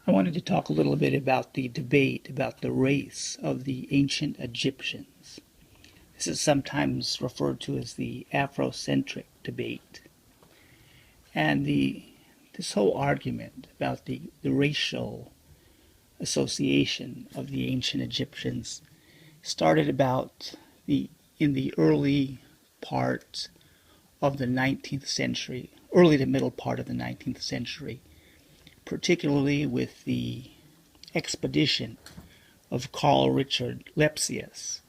I wanted to talk a little bit about the debate about the race of the ancient Egyptians. This is sometimes referred to as the Afrocentric Debate. And this whole argument about the racial association of the ancient Egyptians started about in the early part of the 19th century, early to middle part of the 19th century, particularly with the expedition of Karl Richard Lepsius,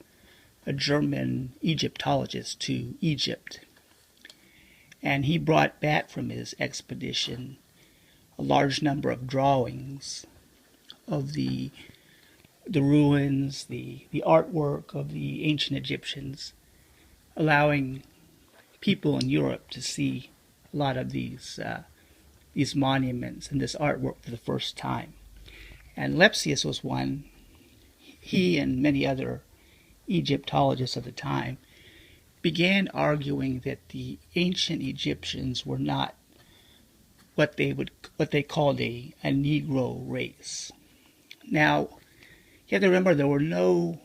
a German Egyptologist, to Egypt. And he brought back from his expedition a large number of drawings of the ruins, the artwork of the ancient Egyptians, allowing people in Europe to see a lot of these monuments and this artwork for the first time. And Lepsius was one. He and many other Egyptologists of the time began arguing that the ancient Egyptians were not what they called a Negro race. Now, you have to remember there were no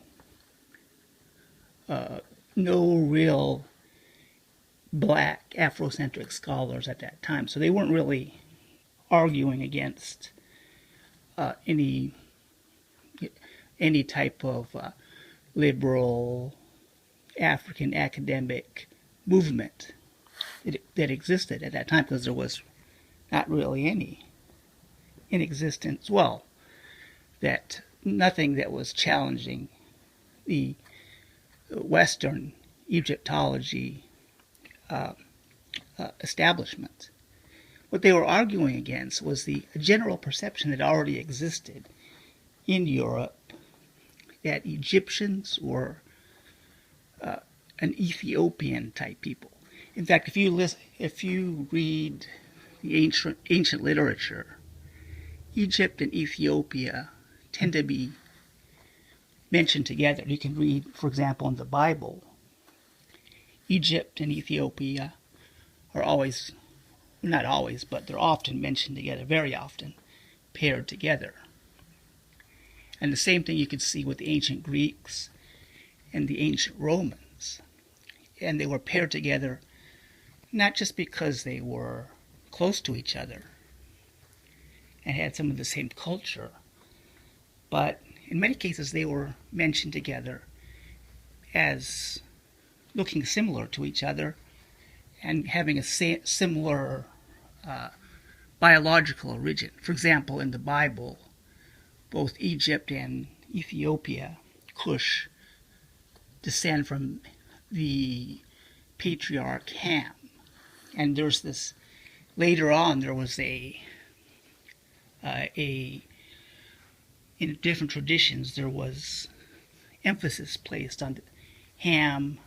real black Afrocentric scholars at that time, so they weren't really arguing against any type of liberal African academic movement that existed at that time, because there was not really any in existence. Well, that nothing that was challenging the Western Egyptology establishment. What they were arguing against was the general perception that already existed in Europe that Egyptians were an Ethiopian type people. In fact, if you read the ancient literature, Egypt and Ethiopia tend to be mentioned together. You can read, for example, in the Bible, Egypt and Ethiopia are always, not always, but they're often mentioned together, very often paired together. And the same thing you could see with the ancient Greeks and the ancient Romans. And they were paired together not just because they were close to each other and had some of the same culture, but in many cases they were mentioned together as looking similar to each other and having a similar biological origin. For example, in the Bible, both Egypt and Ethiopia, Cush, descend from the patriarch Ham. And there's this, later on there was in different traditions there was emphasis placed on Ham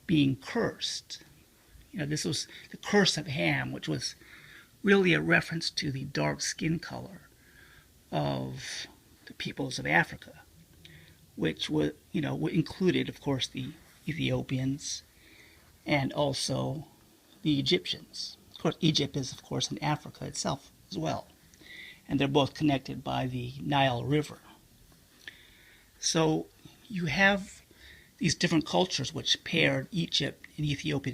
being cursed. This was the curse of Ham, which was really a reference to the dark skin color of the peoples of Africa, which included, of course, the Ethiopians and also the Egyptians. Of course, Egypt is, of course, in Africa itself as well, and they're both connected by the Nile River. So you have these different cultures which paired Egypt and Ethiopia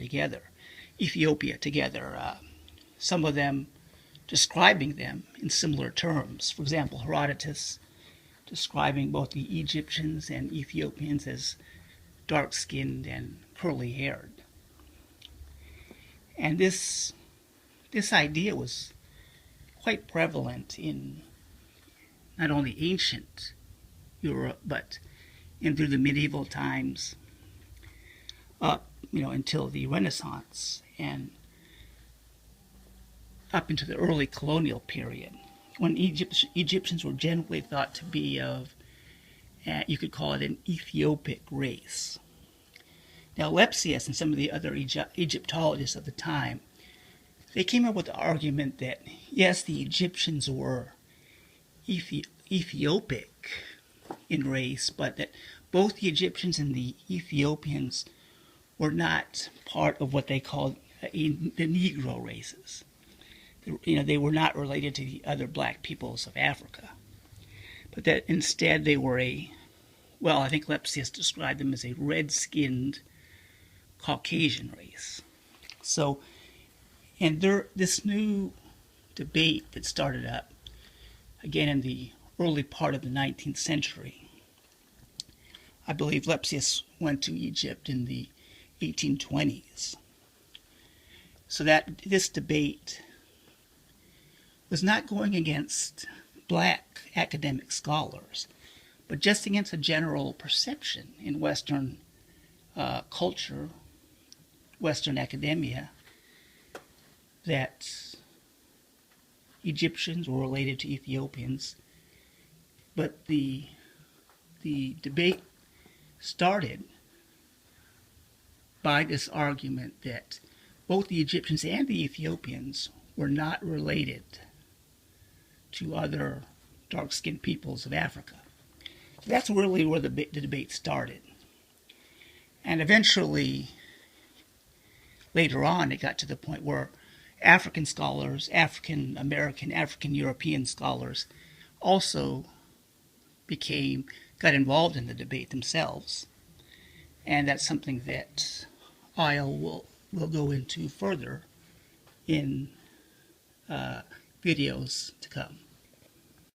together. Some of them describing them in similar terms. For example, Herodotus describing both the Egyptians and Ethiopians as dark-skinned and curly-haired. And this idea was quite prevalent in not only ancient Europe, but through the medieval times, until the Renaissance and up into the early colonial period, when Egyptians were generally thought to be of, you could call it an Ethiopic race. Now, Lepsius and some of the other Egyptologists of the time, they came up with the argument that, yes, the Egyptians were Ethiopic in race, but that both the Egyptians and the Ethiopians were not part of what they called the Negro races. they were not related to the other black peoples of Africa, but that instead they were I think Lepsius described them as a red-skinned Caucasian race. So, and this new debate that started up, again in the early part of the 19th century, I believe Lepsius went to Egypt in the 1820s. So that this debate was not going against black academic scholars, but just against a general perception in Western culture, Western academia, that Egyptians were related to Ethiopians. But the debate started by this argument that both the Egyptians and the Ethiopians were not related to other dark-skinned peoples of Africa. So that's really where the debate started. And eventually, later on, it got to the point where African scholars, African American, African European scholars also got involved in the debate themselves. And that's something that I'll go into further in videos to come.